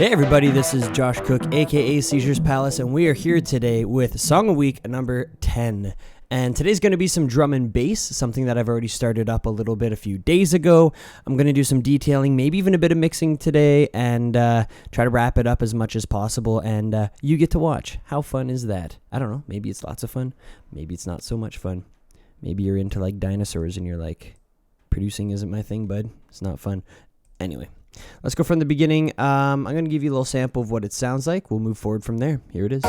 Hey everybody, this is Josh Cook, aka Seizures Palace, and we are here today with Song of Week number 10. And today's going to be some drum and bass, something that I've already started up a little bit a few days ago. I'm going to do some detailing, maybe even a bit of mixing today, and try to wrap it up as much as possible, and you get to watch. How fun is that? I don't know, maybe it's lots of fun, maybe it's not so much fun. Maybe you're into like dinosaurs and you're like, producing isn't my thing, bud. It's not fun. Anyway. Let's go from the beginning. I'm going to give you a little sample of what it sounds like. We'll move forward from there. Here it is.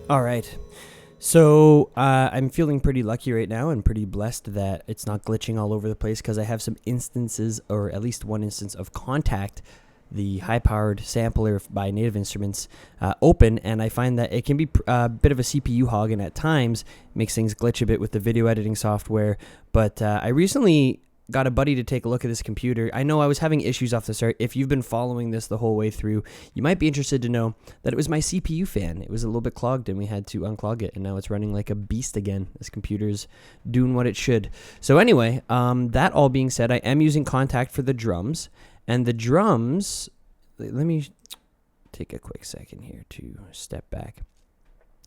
All right, so I'm feeling pretty lucky right now and pretty blessed that it's not glitching all over the place because I have some instances, or at least one instance of Contact, the high-powered sampler by Native Instruments, open, and I find that it can be a bit of a CPU hog, and at times makes things glitch a bit with the video editing software, but I recently got a buddy to take a look at this computer. I know I was having issues off the start. If you've been following this the whole way through, you might be interested to know that it was my CPU fan. It was a little bit clogged and we had to unclog it, and now it's running like a beast again. This computer's doing what it should. So anyway, that all being said, I am using Contact for the drums, and the drums, let me take a quick second here to step back.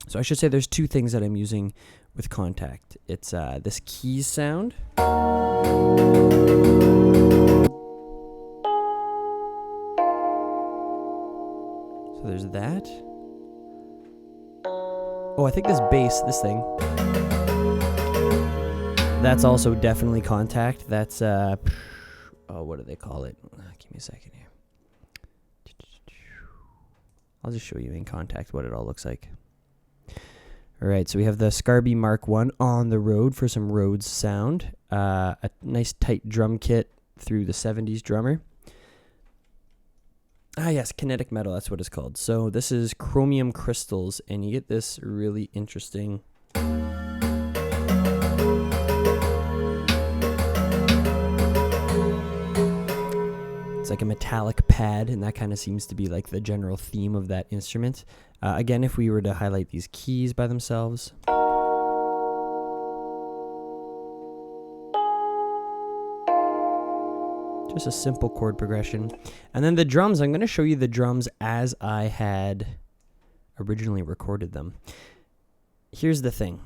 So I should say there's two things that I'm using with Contact. It's this keys sound. So there's that. Oh, I think this bass, this thing, that's also definitely Contact. That's, oh, what do they call it? Give me a second here. I'll just show you in Contact what it all looks like. All right, so we have the Scarby Mark 1 on the Rode for some Rhodes sound. A nice tight drum kit through the 70s drummer. Ah, yes, Kinetic Metal, that's what it's called. So this is chromium crystals, and you get this really interesting... It's like a metallic pad, and that kind of seems to be like the general theme of that instrument. Again, if we were to highlight these keys by themselves, just a simple chord progression. And then the drums, I'm going to show you the drums as I had originally recorded them. Here's the thing.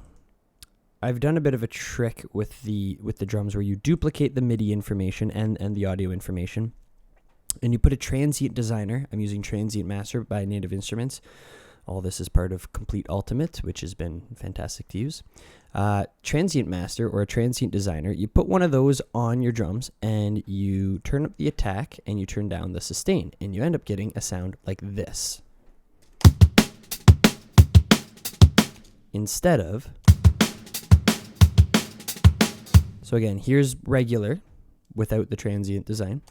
I've done a bit of a trick with the drums where you duplicate the MIDI information and the audio information, and you put a transient designer. I'm using Transient Master by Native Instruments. All this is part of Complete Ultimate, which has been fantastic to use. Transient Master, or a Transient Designer, you put one of those on your drums, and you turn up the attack, and you turn down the sustain, and you end up getting a sound like this. Instead of... So again, here's regular without the transient design.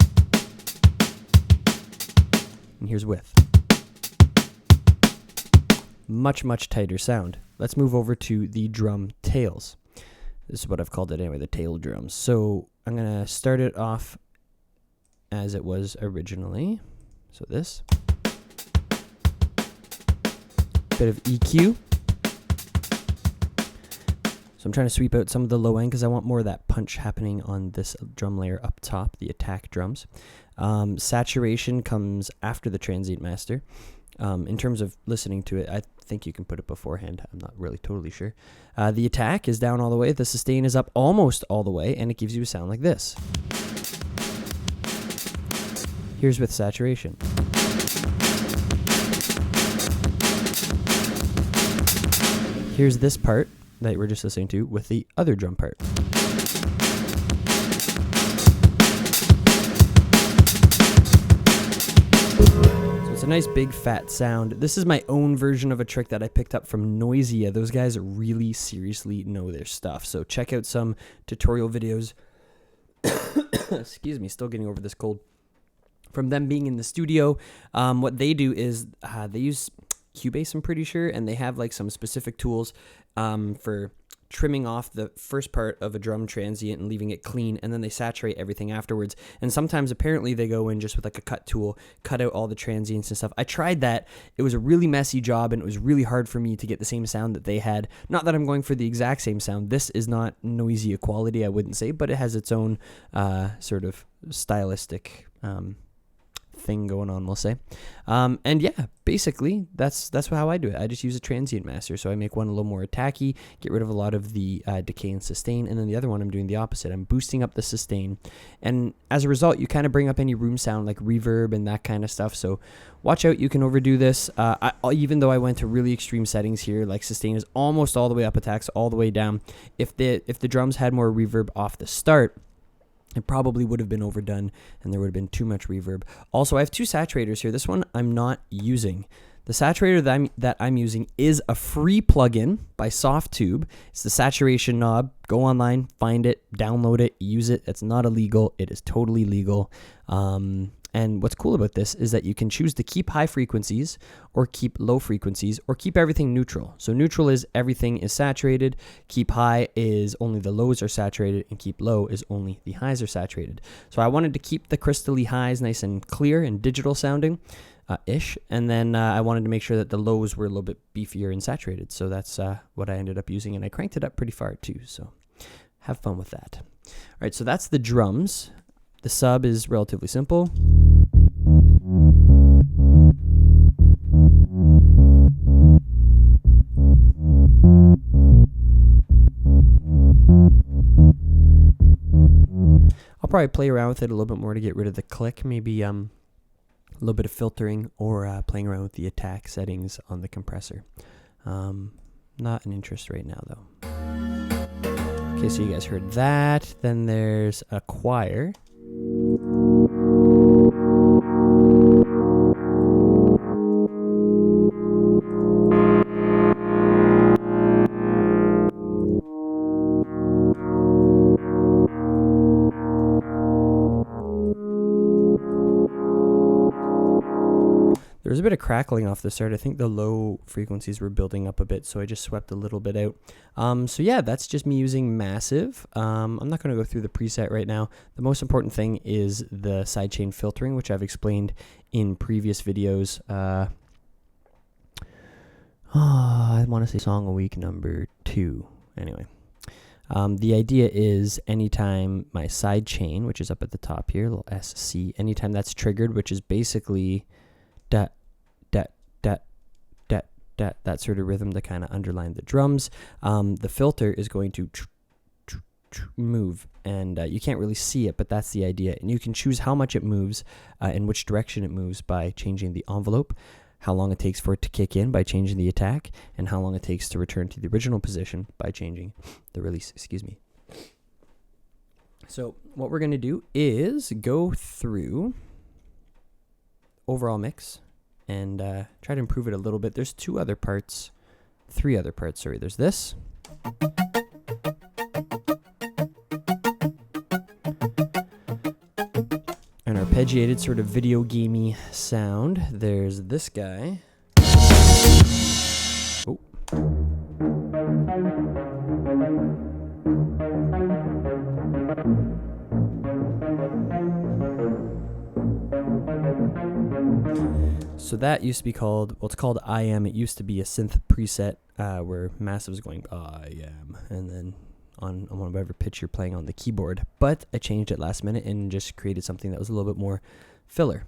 And here's with. Much, much tighter sound. Let's move over to the drum tails. This is what I've called it anyway, the tail drums. So I'm going to start it off as it was originally. So this. Bit of EQ. So I'm trying to sweep out some of the low end because I want more of that punch happening on this drum layer up top, the attack drums. Saturation comes after the Transient Master. In terms of listening to it, I think you can put it beforehand. I'm not really totally sure. The attack is down all the way. The sustain is up almost all the way, and it gives you a sound like this. Here's with saturation. Here's this part that we're just listening to with the other drum part. So it's a nice big fat sound. This is my own version of a trick that I picked up from Noisia. Those guys really seriously know their stuff. So check out some tutorial videos. Excuse me, still getting over this cold. from them being in the studio. What they do is they use Cubase, I'm pretty sure, and they have like some specific tools for trimming off the first part of a drum transient and leaving it clean, and then they saturate everything afterwards. And sometimes apparently they go in just with like a cut tool, cut out all the transients and stuff. I tried that. It was a really messy job, and it was really hard for me to get the same sound that they had. Not that I'm going for the exact same sound. This is not noisy quality, I wouldn't say, but it has its own sort of stylistic thing going on, we'll say. And yeah, basically that's how I do it. I just use a transient master. So I make one a little more attacky, get rid of a lot of the decay and sustain, and then the other one I'm doing the opposite. I'm boosting up the sustain, and as a result you kind of bring up any room sound like reverb and that kind of stuff. So watch out, you can overdo this. Even though I went to really extreme settings here, like sustain is almost all the way up, attacks all the way down. If the drums had more reverb off the start, it probably would have been overdone and there would have been too much reverb. Also, I have two saturators here. This one I'm not using. The saturator that I'm using is a free plugin by Softtube. It's the saturation knob. Go online, find it, download it, use it. It's not illegal. It is totally legal. And what's cool about this is that you can choose to keep high frequencies or keep low frequencies or keep everything neutral. So neutral is everything is saturated. Keep high is only the lows are saturated, and keep low is only the highs are saturated. So I wanted to keep the crystally highs nice and clear and digital sounding ish. And then I wanted to make sure that the lows were a little bit beefier and saturated. So that's what I ended up using. And I cranked it up pretty far too. So have fun with that. All right, so that's the drums. The sub is relatively simple. I'll probably play around with it a little bit more to get rid of the click, maybe a little bit of filtering, or playing around with the attack settings on the compressor. Not an interest right now though. Okay, so you guys heard that. Then there's a choir. There was a bit of crackling off the start. I think the low frequencies were building up a bit, so I just swept a little bit out. So yeah, that's just me using Massive. I'm not going to go through the preset right now. The most important thing is the sidechain filtering, which I've explained in previous videos. I want to say song a week number 2. Anyway, the idea is anytime my sidechain, which is up at the top here, little SC, anytime that's triggered, which is basically that sort of rhythm to kind of underline the drums, the filter is going to move, and you can't really see it, but that's the idea. And you can choose how much it moves and which direction it moves by changing the envelope, how long it takes for it to kick in by changing the attack, and how long it takes to return to the original position by changing the release. Excuse me. So what we're going to do is go through overall mix and try to improve it a little bit. There's 3 other parts, sorry. There's this. An arpeggiated sort of video gamey sound. There's this guy. Oh. So that used to be called, well, it's called I Am. It used to be a synth preset where Massive is going, I am, and then on whatever pitch you're playing on the keyboard. But I changed it last minute and just created something that was a little bit more filler.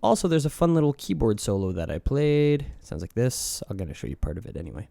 Also, there's a fun little keyboard solo that I played. It sounds like this. I'm going to show you part of it anyway.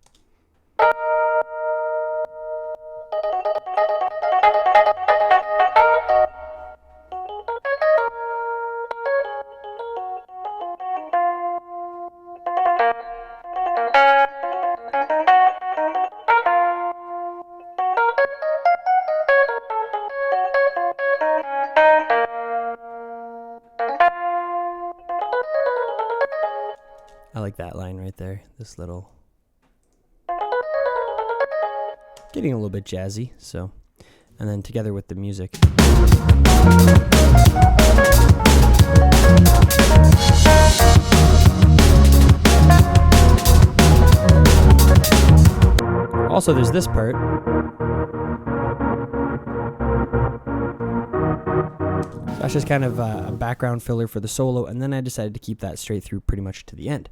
I like that line right there. This little, getting a little bit jazzy. So, and then together with the music. Also, there's this part. That's just kind of a background filler for the solo, and then I decided to keep that straight through pretty much to the end.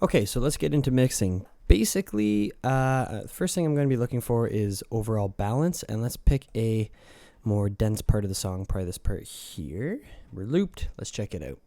Okay, so let's get into mixing. Basically, first thing I'm going to be looking for is overall balance, and let's pick a more dense part of the song, probably this part here. We're looped. Let's check it out.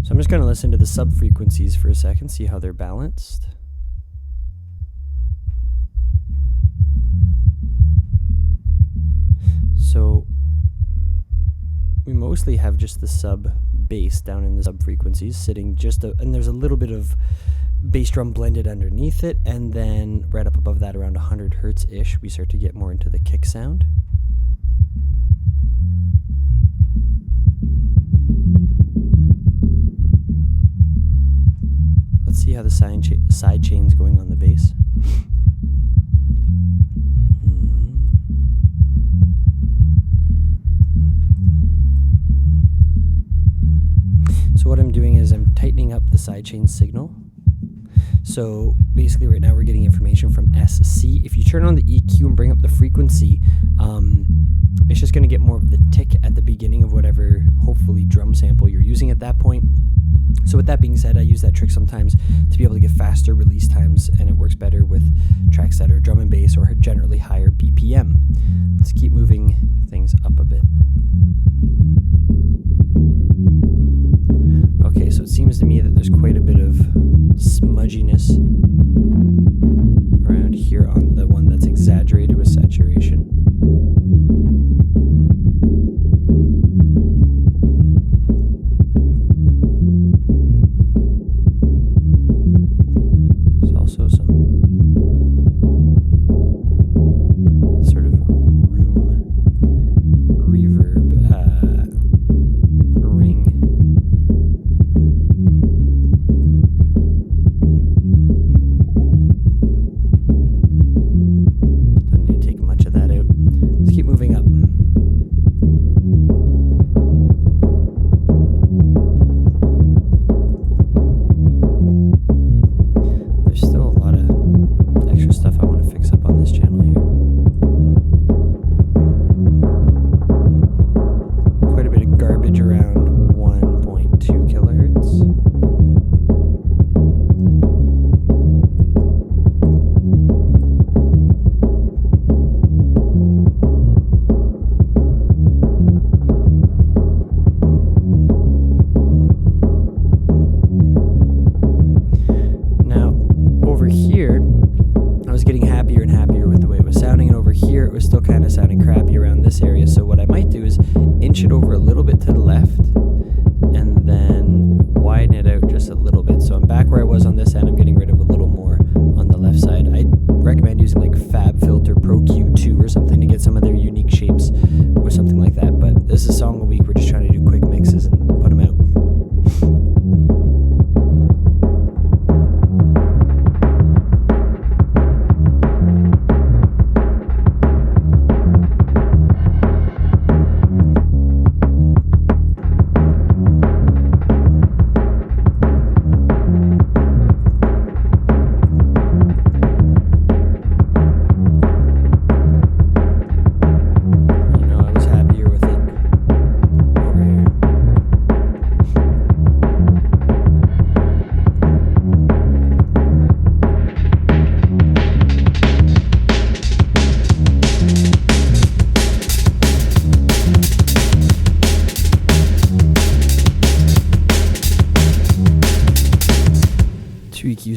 I'm just going to listen to the sub-frequencies for a second, see how they're balanced. So we mostly have just the sub bass down in the sub-frequencies sitting and there's a little bit of bass drum blended underneath it, and then right up above that around 100 hertz-ish we start to get more into the kick sound. Let's see how the side chain's going on the bass. So what I'm doing is I'm tightening up the sidechain signal. So basically right now we're getting information from SC. If you turn on the EQ and bring up the frequency, it's just going to get more of the tick at the beginning of whatever, hopefully, drum sample you're using at that point. So with that being said, I use that trick sometimes to be able to get faster release times, and it works better with tracks that are drum and bass or generally higher BPM. Let's keep moving things up a bit. Okay, so it seems to me that there's quite a bit of smudginess around here on the one that's exaggerated with saturation. There's also some sort of room reverb ring. Don't need to take much of that out. Let's keep moving up. There's still a lot of extra stuff I want to fix up on this channel here. Quite a bit of garbage around 1.2 kilohertz. Now, over here, I was getting happier and happier with the way it was sounding, and over here it was still kind of sounding crappy around this area. So what I might do is inch it over a little bit to the left and then widen it out just a little bit. So I'm back where I was on this end. I'm getting rid of a little more on the left side. I recommend using like FabFilter Pro Q2 or something to get some of their unique shapes or something like that. But this is Song of the Week. We're just trying to do quick mixes and put them out. You know, I was happier with it over here.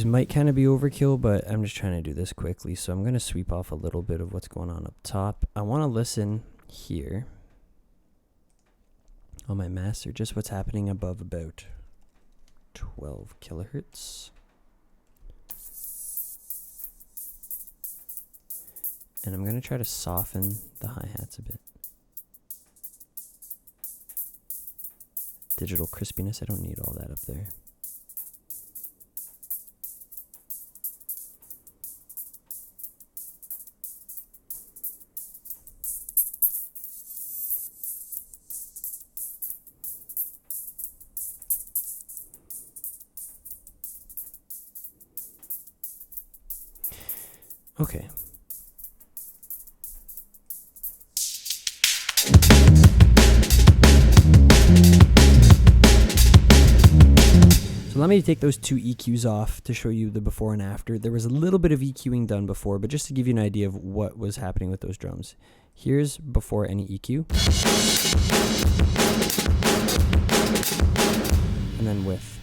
might kind of be overkill, but I'm just trying to do this quickly. So I'm going to sweep off a little bit of what's going on up top. I want to listen here on my master, just what's happening above about 12 kilohertz. And I'm going to try to soften the hi-hats a bit. Digital crispiness, I don't need all that up there. Okay. So let me take those two EQs off to show you the before and after. There was a little bit of EQing done before, but just to give you an idea of what was happening with those drums. Here's before any EQ. And then with.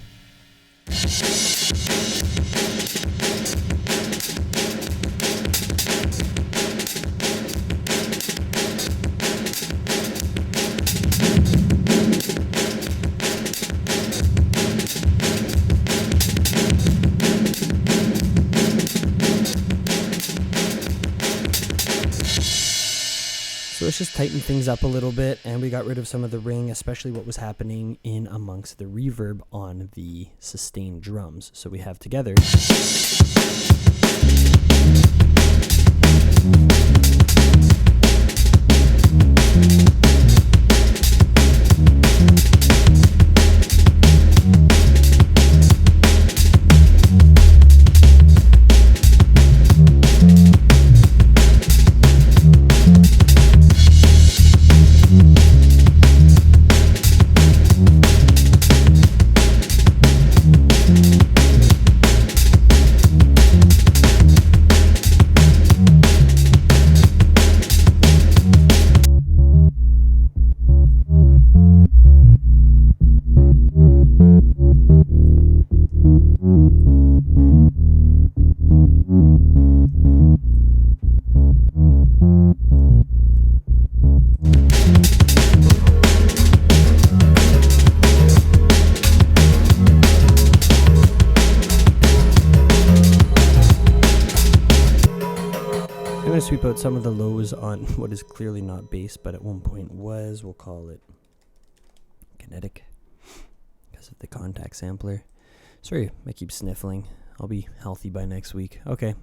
So let's just tighten things up a little bit, and we got rid of some of the ring, especially what was happening in amongst the reverb on the sustained drums. So we have together. Sweep out some of the lows on what is clearly not bass, but at one point was, we'll call it kinetic because of the contact sampler. Sorry, I keep sniffling. I'll be healthy by next week. Okay.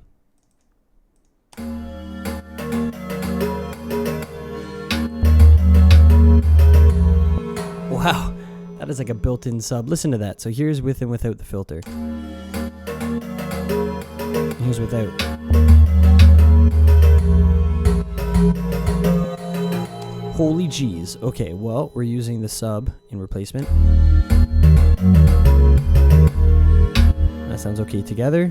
Wow, that is like a built-in sub. Listen to that. So here's with and without the filter. And here's without. Holy jeez. Okay, well, we're using the sub in replacement. That sounds okay together.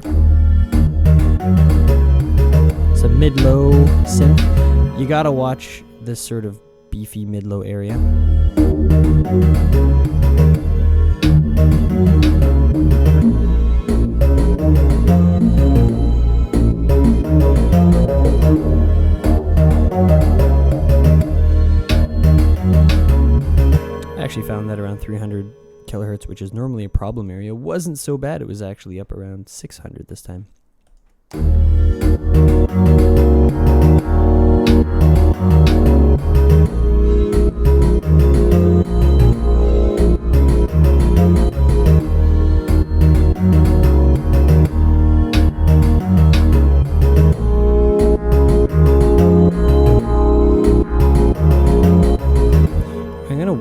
It's a mid-low synth. You gotta watch this sort of beefy mid-low area. Actually found that around 300 kilohertz, which is normally a problem area, wasn't so bad. It was actually up around 600 this time.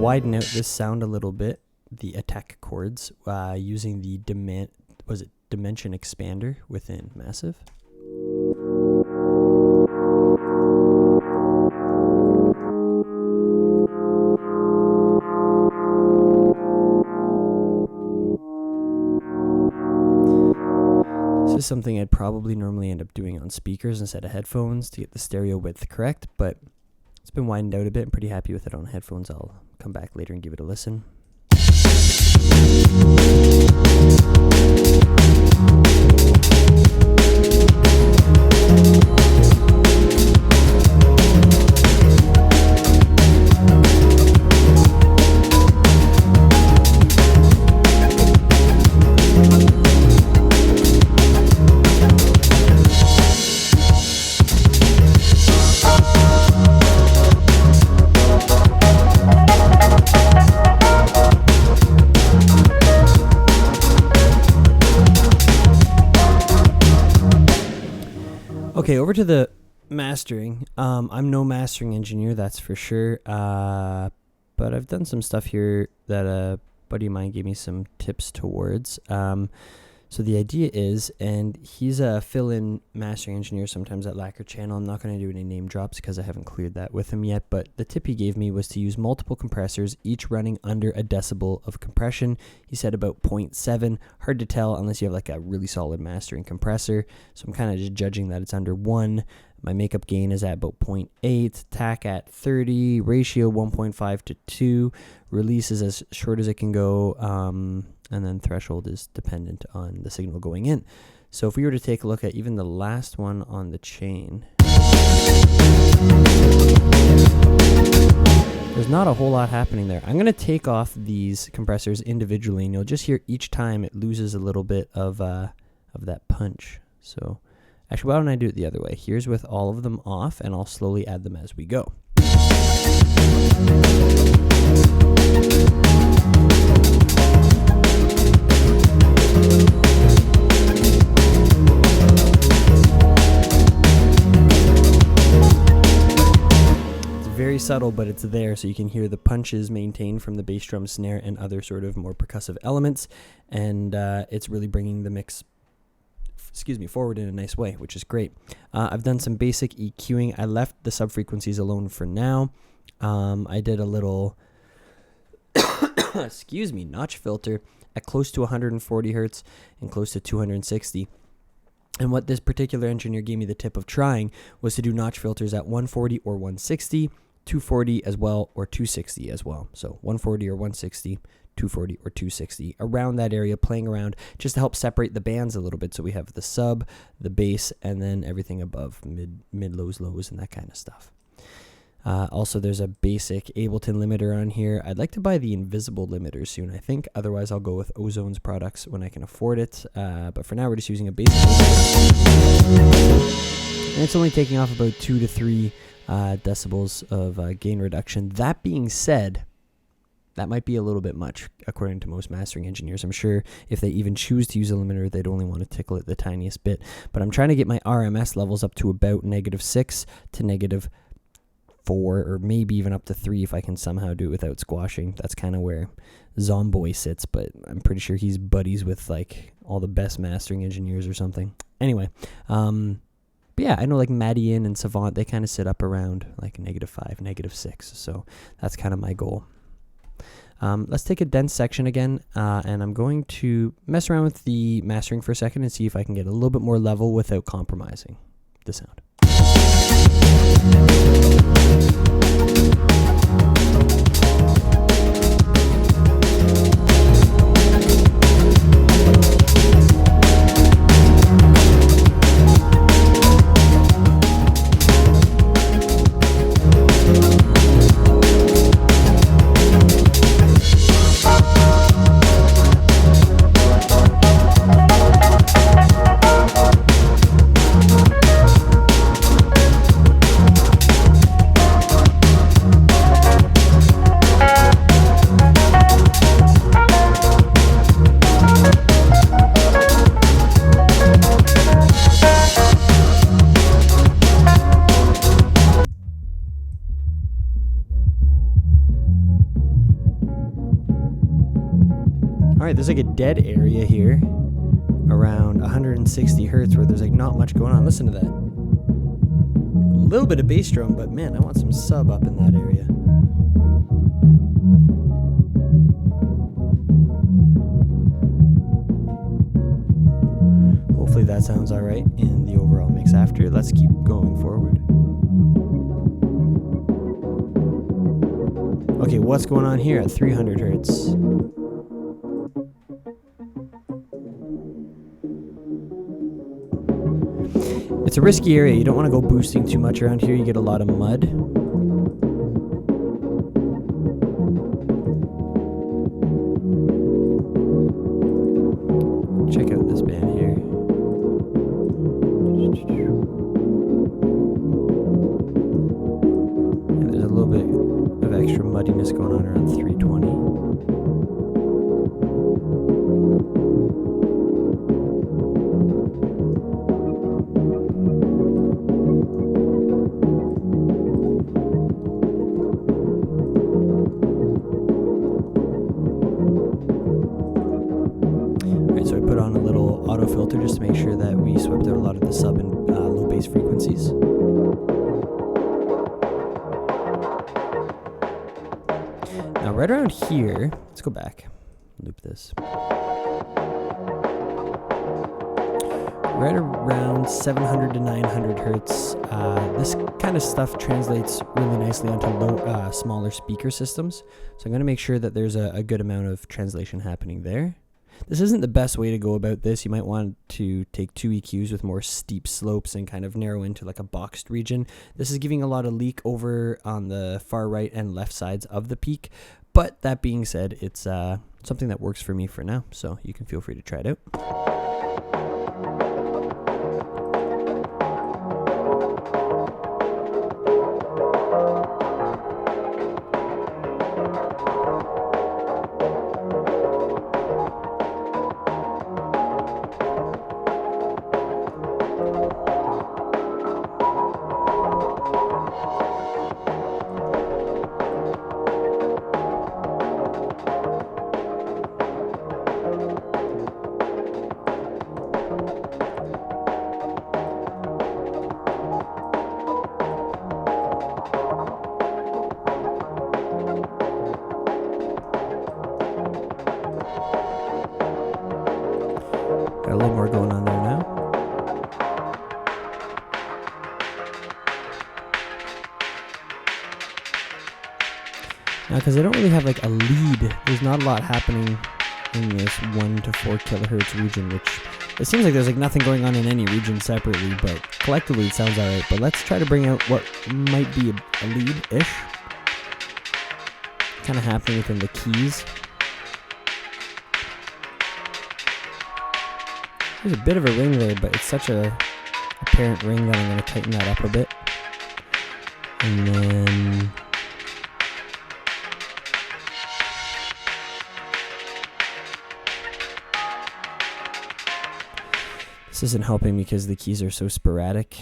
Widen out this sound a little bit, the attack chords, using the dimension expander within Massive. This is something I'd probably normally end up doing on speakers instead of headphones to get the stereo width correct, but it's been widened out a bit. I'm pretty happy with it on headphones. I'll come back later and give it a listen. over to the mastering. I'm no mastering engineer, that's for sure. But I've done some stuff here that a buddy of mine gave me some tips towards. So the idea is, and he's a fill-in mastering engineer sometimes at Lacquer Channel. I'm not going to do any name drops because I haven't cleared that with him yet, but the tip he gave me was to use multiple compressors, each running under a decibel of compression. He said about 0.7. Hard to tell unless you have like a really solid mastering compressor. So I'm kind of just judging that it's under 1. My makeup gain is at about 0.8, TAC at 30, ratio 1.5 to 2, release is as short as it can go, and then threshold is dependent on the signal going in. So if we were to take a look at even the last one on the chain, there's not a whole lot happening there. I'm going to take off these compressors individually, and you'll just hear each time it loses a little bit of that punch. So actually, why don't I do it the other way? Here's with all of them off, and I'll slowly add them as we go. Very subtle, but it's there, so you can hear the punches maintained from the bass drum, snare, and other sort of more percussive elements, and it's really bringing the mix forward in a nice way, which is great. I've done some basic EQing. I left the sub-frequencies alone for now. I did a little notch filter at close to 140 hertz and close to 260. And what this particular engineer gave me the tip of trying was to do notch filters at 140 or 160, 240 as well, or 260 as well. So 140 or 160, 240 or 260, around that area, playing around just to help separate the bands a little bit. So we have the sub, the bass, and then everything above, mid, lows, and that kind of stuff. Also, there's a basic Ableton limiter on here. I'd like to buy the invisible limiter soon, I think. Otherwise, I'll go with Ozone's products when I can afford it. But for now, we're just using a basic limiter. And it's only taking off about 2 to 3 decibels of gain reduction. That being said, that might be a little bit much, according to most mastering engineers. I'm sure if they even choose to use a limiter, they'd only want to tickle it the tiniest bit. But I'm trying to get my RMS levels up to about -6 to -4, or maybe even up to 3 if I can somehow do it without squashing. That's kind of where Zomboy sits, but I'm pretty sure he's buddies with like all the best mastering engineers or something. Anyway, but yeah, I know like Madian and Savant, they kind of sit up around like -5, -6. So that's kind of my goal. Let's take a dense section again, and I'm going to mess around with the mastering for a second and see if I can get a little bit more level without compromising the sound. Alright, there's like a dead area here around 160 hertz where there's like not much going on. Listen to that. A little bit of bass drum, but man, I want some sub up in that area. Hopefully that sounds alright in the overall mix after. Let's keep going forward. Okay, what's going on here at 300 hertz? It's a risky area. You don't want to go boosting too much around here. You get a lot of mud. Check out this band here. And there's a little bit of extra muddiness going on around 320. right around here, let's go back, loop this. Right around 700 to 900 hertz. This kind of stuff translates really nicely onto smaller speaker systems. So I'm going to make sure that there's a good amount of translation happening there. This isn't the best way to go about this. You might want to take two EQs with more steep slopes and kind of narrow into like a boxed region. This is giving a lot of leak over on the far right and left sides of the peak. But that being said, it's something that works for me for now. So you can feel free to try it out. Got a little more going on there now. Now, because I don't really have like a lead, there's not a lot happening in this 1 to 4 kilohertz region, which it seems like there's like nothing going on in any region separately, but collectively it sounds alright. But let's try to bring out what might be a lead-ish. Kind of happening within the keys. There's a bit of a ring there, but it's such a apparent ring that I'm going to tighten that up a bit. And then this isn't helping because the keys are so sporadic.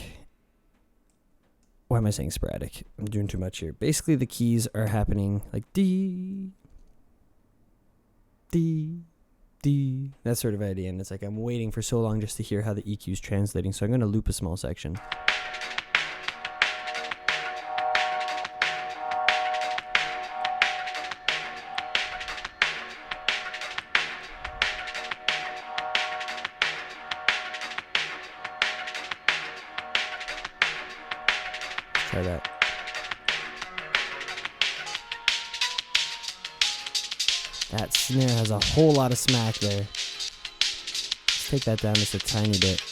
Why am I saying sporadic? I'm doing too much here. Basically, the keys are happening like D, D, D, that sort of idea. And it's like I'm waiting for so long just to hear how the EQ is translating. So I'm going to loop a small section. Try that. That snare has a whole lot of smack there. Let's take that down just a tiny bit.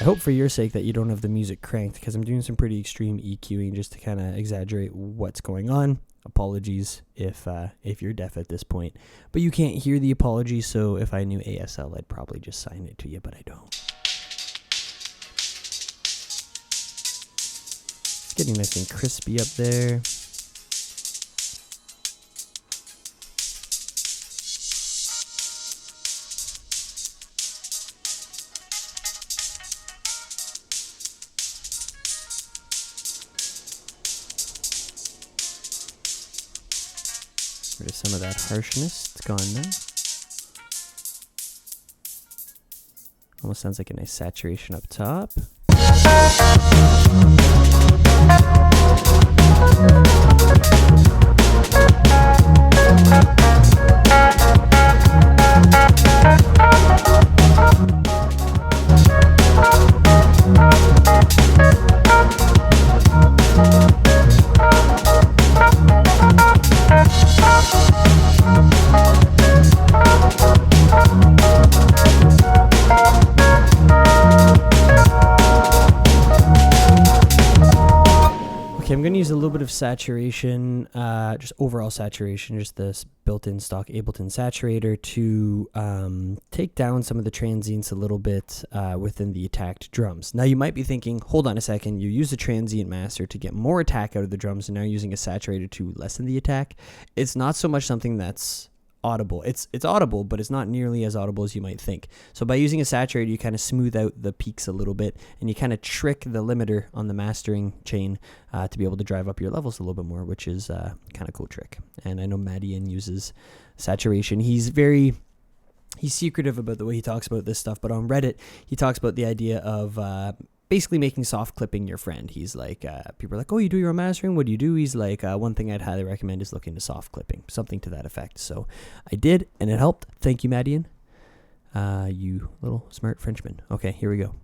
I hope for your sake that you don't have the music cranked, because I'm doing some pretty extreme EQing just to kind of exaggerate what's going on. Apologies if you're deaf at this point. But you can't hear the apology, so if I knew ASL, I'd probably just sign it to you, but I don't. It's getting nice and crispy up there. Rid of some of that harshness. It's gone now. Almost sounds like a nice saturation up top. Okay, I'm going to use a little bit of saturation, just overall saturation, just this built-in stock Ableton saturator to take down some of the transients a little bit within the attacked drums. Now you might be thinking, hold on a second, you use a transient master to get more attack out of the drums and now you're using a saturator to lessen the attack. It's not so much something that's audible. It's audible, but it's not nearly as audible as you might think. So by using a saturator, you kind of smooth out the peaks a little bit, and you kind of trick the limiter on the mastering chain to be able to drive up your levels a little bit more, which is kind of cool trick. And I know Madian uses saturation. He's secretive about the way he talks about this stuff, but on Reddit, he talks about the idea of basically making soft clipping your friend. He's like, people are like, oh, you do your own mastering? What do you do? He's like, one thing I'd highly recommend is looking to soft clipping, something to that effect. So I did, and it helped. Thank you, Madian. You little smart Frenchman. Okay, here we go.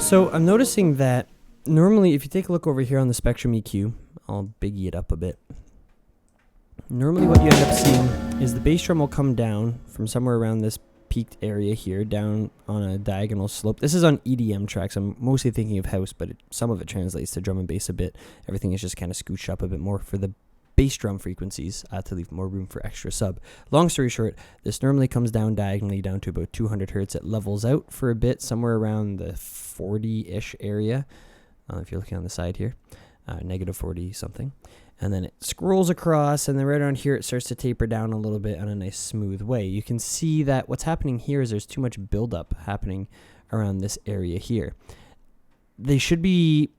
So I'm noticing that normally if you take a look over here on the Spectrum EQ, I'll biggie it up a bit. Normally what you end up seeing is the bass drum will come down from somewhere around this peaked area here, down on a diagonal slope. This is on EDM tracks. I'm mostly thinking of house, but some of it translates to drum and bass a bit. Everything is just kind of scooched up a bit more for the bass drum frequencies to leave more room for extra sub. Long story short, this normally comes down diagonally down to about 200 hertz. It levels out for a bit, somewhere around the 40-ish area, if you're looking on the side here, negative 40 something. And then it scrolls across, and then right around here it starts to taper down a little bit on a nice smooth way. You can see that what's happening here is there's too much buildup happening around this area here. They should be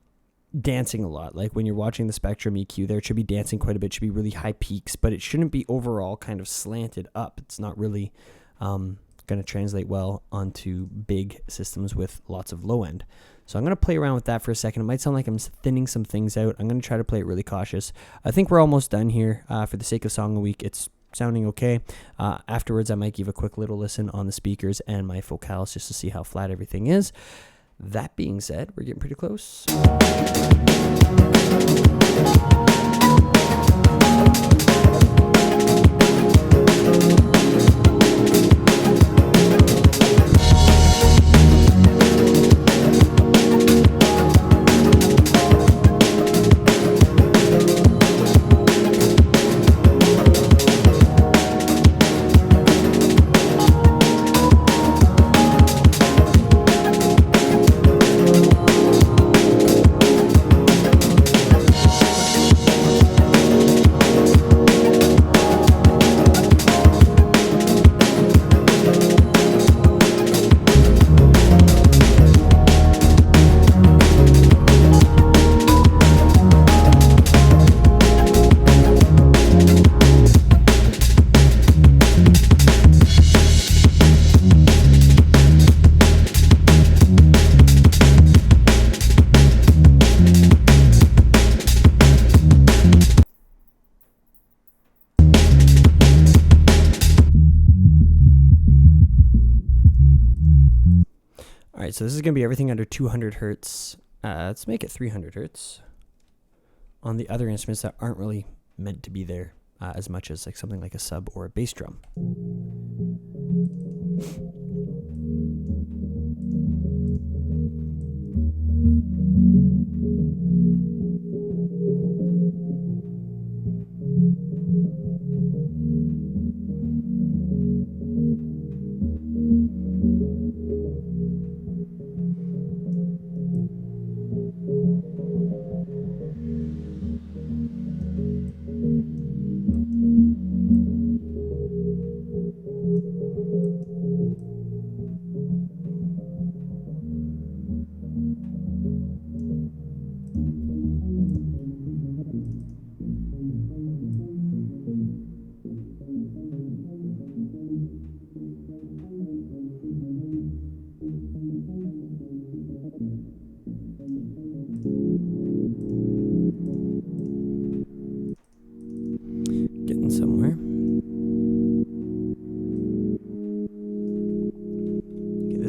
dancing a lot. Like when you're watching the Spectrum EQ there, it should be dancing quite a bit, should be really high peaks, but it shouldn't be overall kind of slanted up. It's not really going to translate well onto big systems with lots of low end. So I'm going to play around with that for a second. It might sound like I'm thinning some things out. I'm going to try to play it really cautious. I think we're almost done here. For the sake of Song of the Week, it's sounding okay. Afterwards, I might give a quick little listen on the speakers and my focals just to see how flat everything is. That being said, we're getting pretty close. Alright, so this is going to be everything under 200 hertz. Let's make it 300 hertz on the other instruments that aren't really meant to be there as much as like something like a sub or a bass drum.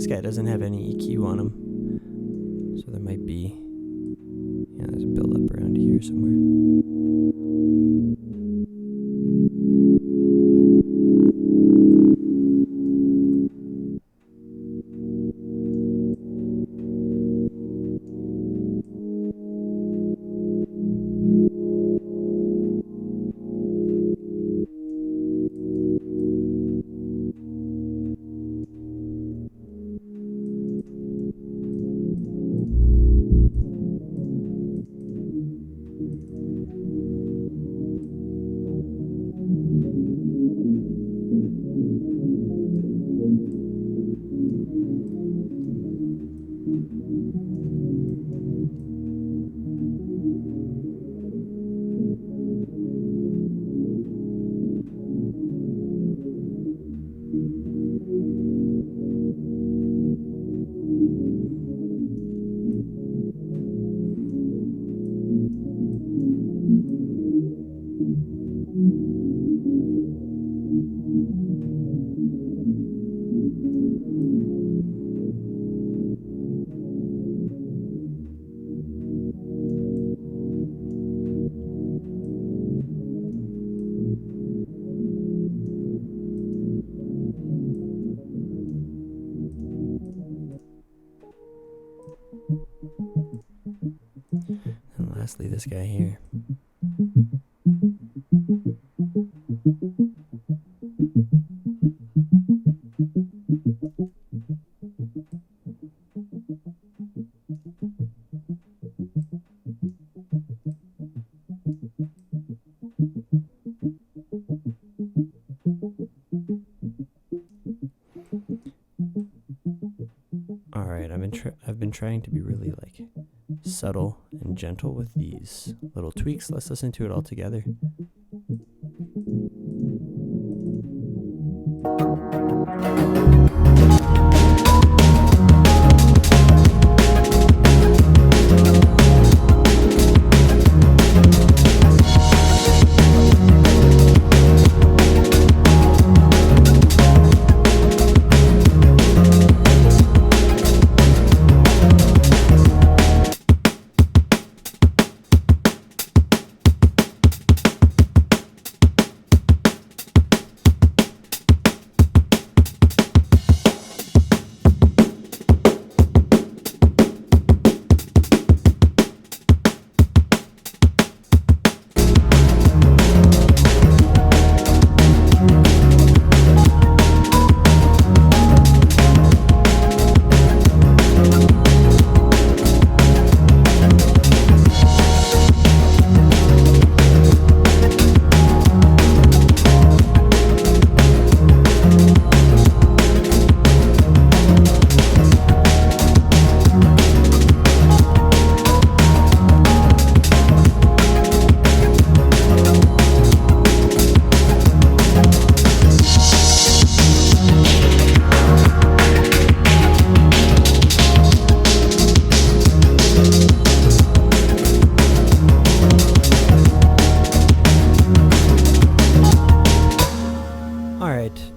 this guy doesn't have any EQ on him. So there might be, yeah, there's a build-up around here somewhere. And lastly, this guy here. All right, I've been trying to be really like subtle and gentle with these little tweaks. Let's listen to it all together.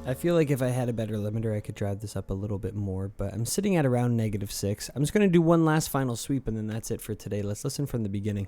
I feel like if I had a better limiter, I could drive this up a little bit more, but I'm sitting at around -6. I'm just going to do one last final sweep, and then that's it for today. Let's listen from the beginning.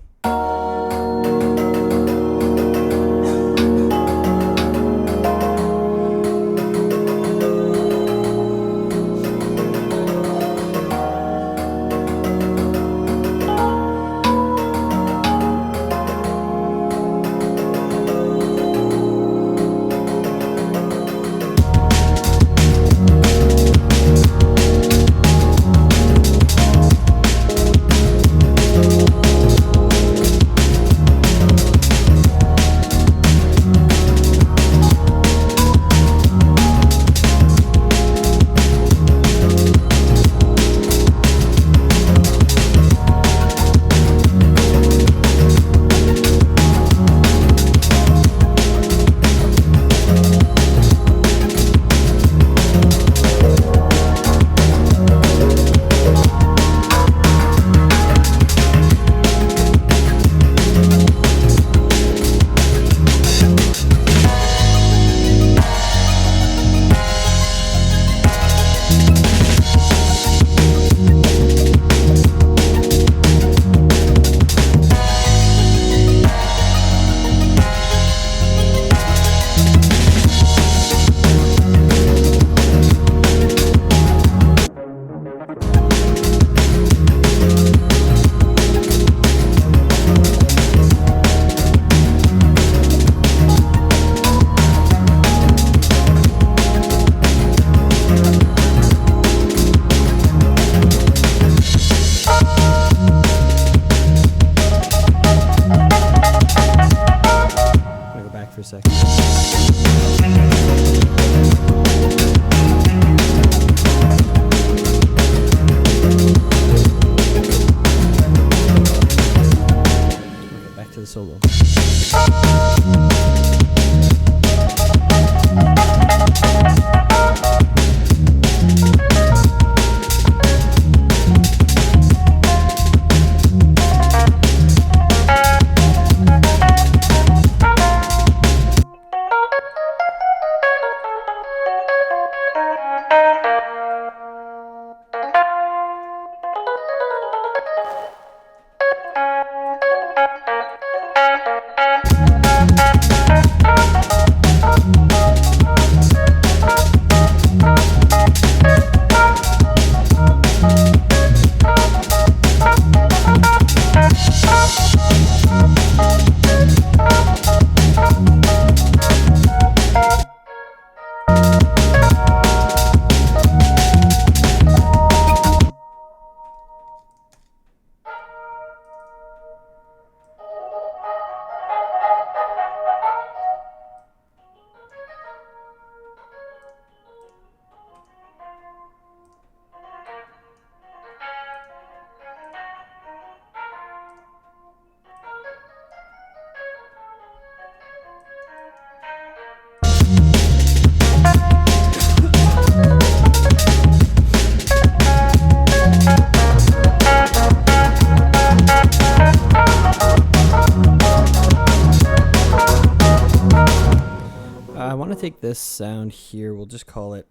take this sound here. We'll just call it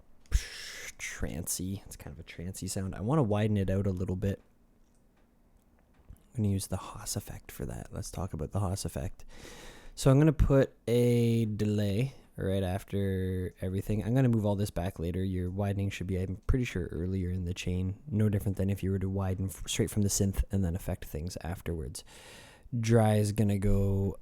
trancy. It's kind of a trancy sound. I want to widen it out a little bit. I'm going to use the Haas effect for that. Let's talk about the Haas effect. So I'm going to put a delay right after everything. I'm going to move all this back later. Your widening should be, I'm pretty sure, earlier in the chain. No different than if you were to widen straight from the synth and then affect things afterwards. Wet dry is going to go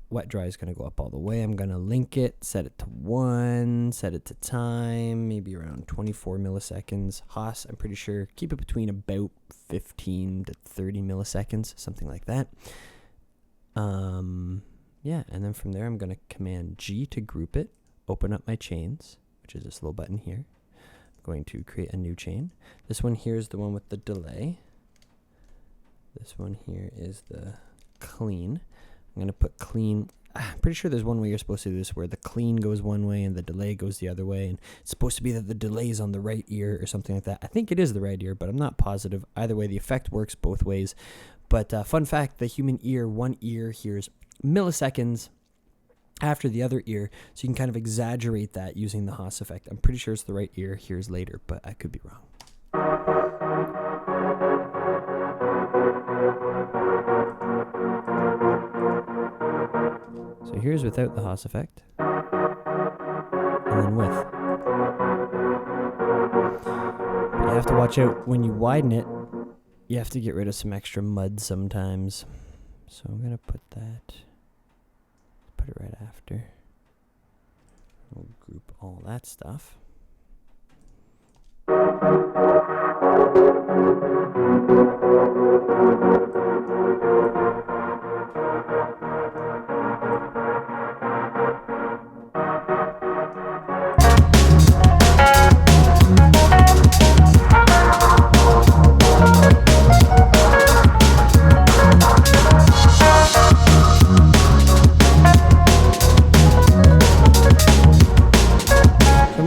up all the way. I'm going to link it, set it to 1, set it to time, maybe around 24 milliseconds. Haas, I'm pretty sure, keep it between about 15 to 30 milliseconds, something like that. Yeah, and then from there, I'm going to Command G to group it, open up my chains, which is this little button here. I'm going to create a new chain. This one here is the one with the delay. This one here is the clean. I'm going to put clean. I'm pretty sure there's one way you're supposed to do this where the clean goes one way and the delay goes the other way. And it's supposed to be that the delay is on the right ear or something like that. I think it is the right ear, but I'm not positive. Either way, the effect works both ways. But fun fact, the human ear, one ear hears milliseconds after the other ear. So you can kind of exaggerate that using the Haas effect. I'm pretty sure it's the right ear hears later, but I could be wrong. So here's without the Haas effect, and then with. But you have to watch out when you widen it. You have to get rid of some extra mud sometimes. So I'm gonna put it right after. We'll group all that stuff.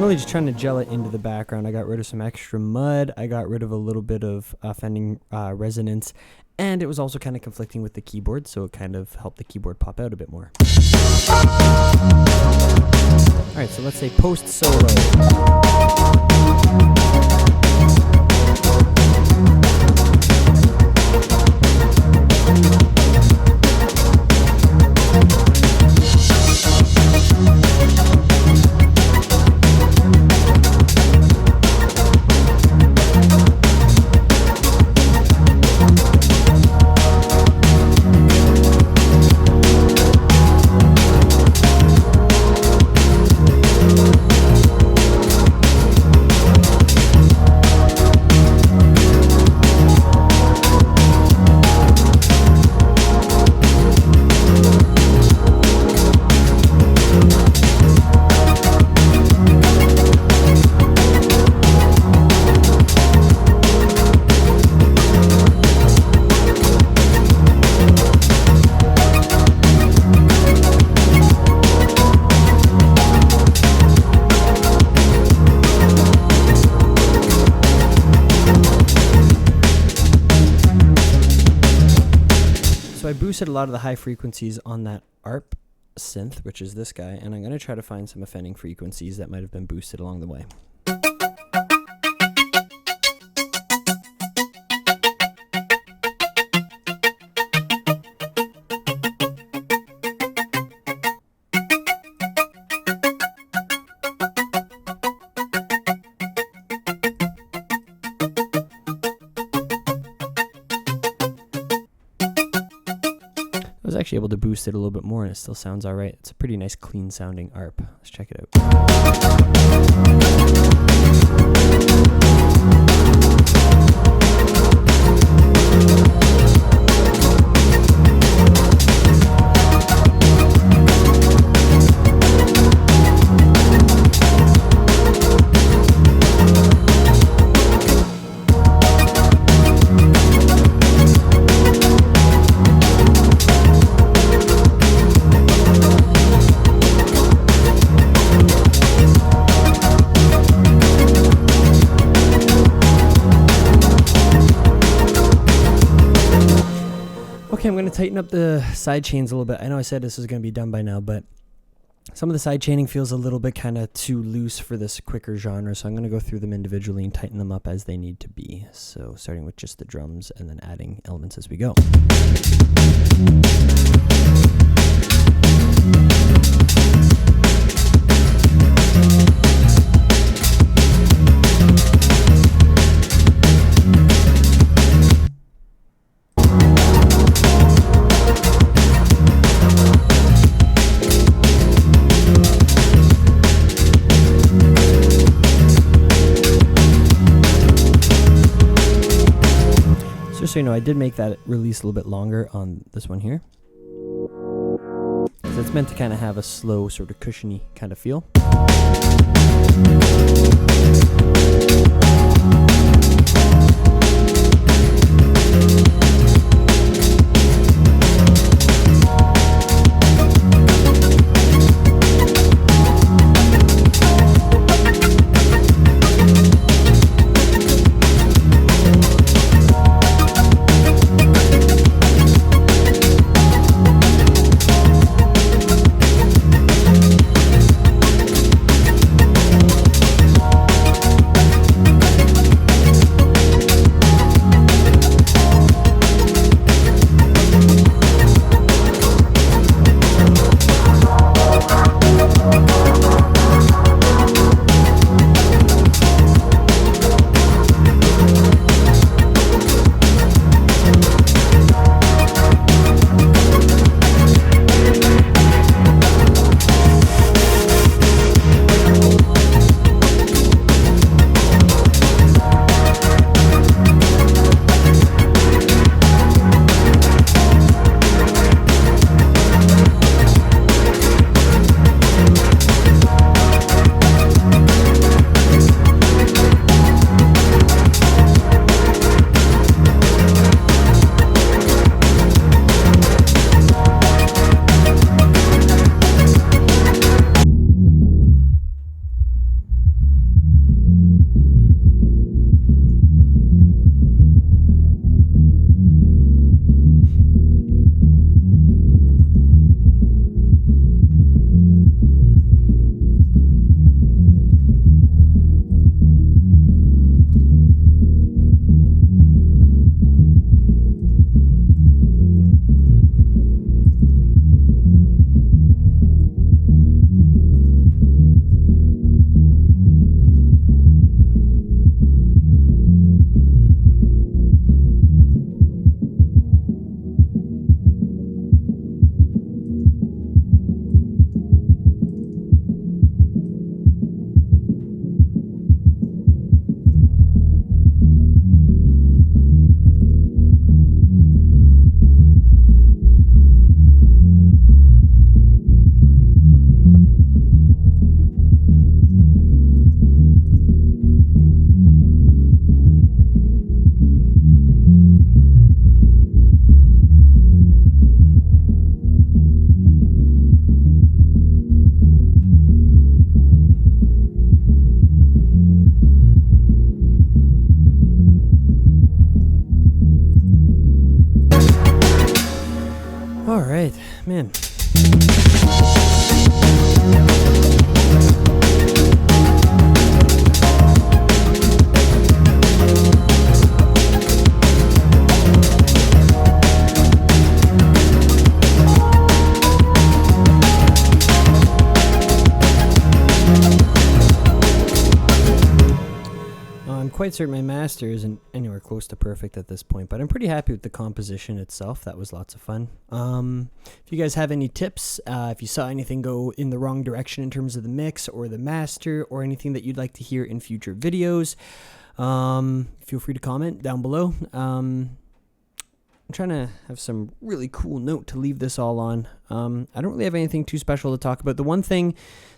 Just trying to gel it into the background. I got rid of some extra mud. I got rid of a little bit of offending resonance, and it was also kind of conflicting with the keyboard, so it kind of helped the keyboard pop out a bit more. All right, so let's say post solo. So I boosted a lot of the high frequencies on that ARP synth, which is this guy, and I'm going to try to find some offending frequencies that might have been boosted along the way. I was actually able to boost it a little bit more and it still sounds alright. It's a pretty nice clean sounding ARP. Let's check it out. Okay, I'm going to tighten up the side chains a little bit. I know I said this was going to be done by now, but Some of the side chaining feels a little bit kind of too loose for this quicker genre, so I'm going to go through them individually and tighten them up as they need to be. So starting with just the drums and then adding elements as we go. So, you know, I did make that release a little bit longer on this one here. So it's meant to kind of have a slow, sort of cushiony kind of feel. All right, man. I'm quite certain my master isn't anywhere close to perfect at this point, but I'm pretty happy with the composition itself. That was lots of fun. If you guys have any tips, if you saw anything go in the wrong direction in terms of the mix or the master or anything that you'd like to hear in future videos, feel free to comment down below. I'm trying to have some really cool note to leave this all on. I don't really have anything too special to talk about. The one thing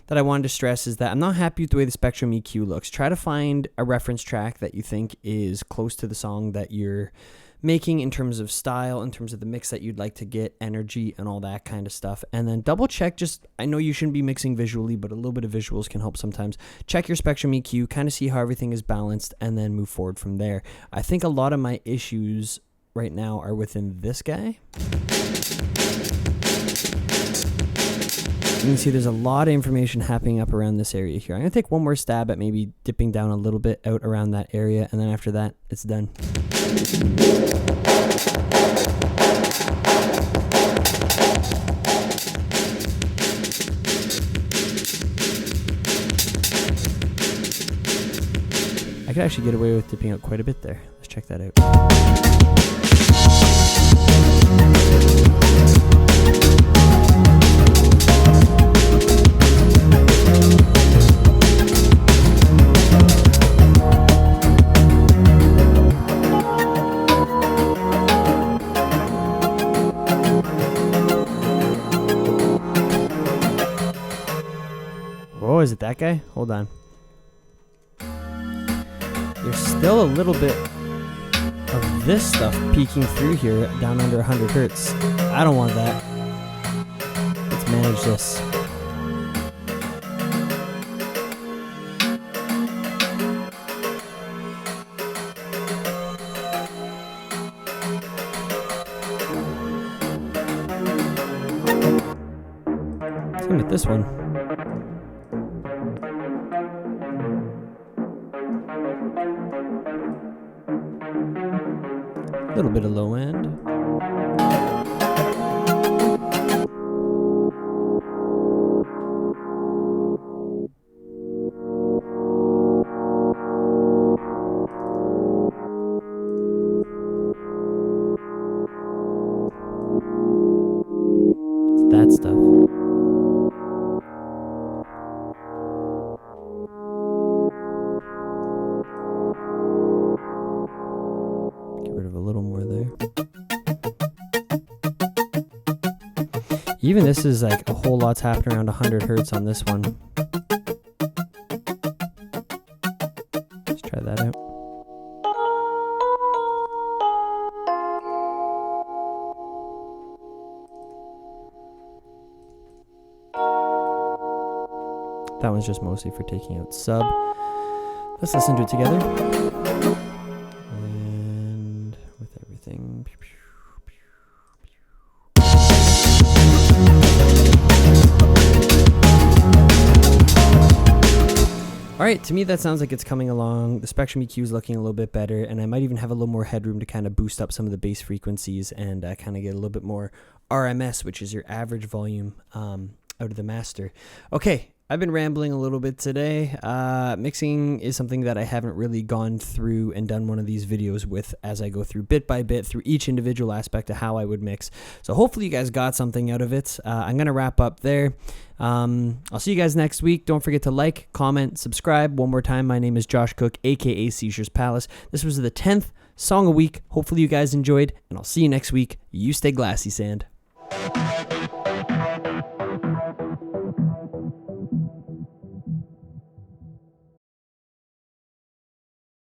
that I wanted to stress is that I'm not happy with the way the Spectrum EQ looks. Try to find a reference track that you think is close to the song that you're making in terms of style, in terms of the mix that you'd like to get, energy, and all that kind of stuff. And then double check, just, I know you shouldn't be mixing visually, but a little bit of visuals can help sometimes. Check your Spectrum EQ, kind of see how everything is balanced, and then move forward from there. I think a lot of my issues right now are within this guy. You can see there's a lot of information happening up around this area here. I'm going to take one more stab at maybe dipping down a little bit out around that area, and then after that, it's done. I could actually get away with dipping out quite a bit there. Let's check that out. Oh, is it that guy? Hold on. There's still a little bit of this stuff peeking through here down under 100 hertz. I don't want that. Let's manage this. Let's go with this one. A little bit of low end. It's that stuff. Even this is like a whole lot's happening around 100 hertz on this one. Let's try that out. That one's just mostly for taking out sub. Let's listen to it together. And with everything. Alright, to me that sounds like it's coming along. The Spectrum EQ is looking a little bit better, and I might even have a little more headroom to kind of boost up some of the bass frequencies and kind of get a little bit more RMS, which is your average volume, out of the master. Okay, I've been rambling a little bit today. Mixing is something that I haven't really gone through and done one of these videos with as I go through bit by bit through each individual aspect of how I would mix. So hopefully you guys got something out of it. I'm going to wrap up there. I'll see you guys next week. Don't forget to like, comment, subscribe. One more time, my name is Josh Cook, aka Seizures Palace. This was the 10th song a week. Hopefully you guys enjoyed, and I'll see you next week. You stay glassy, sand.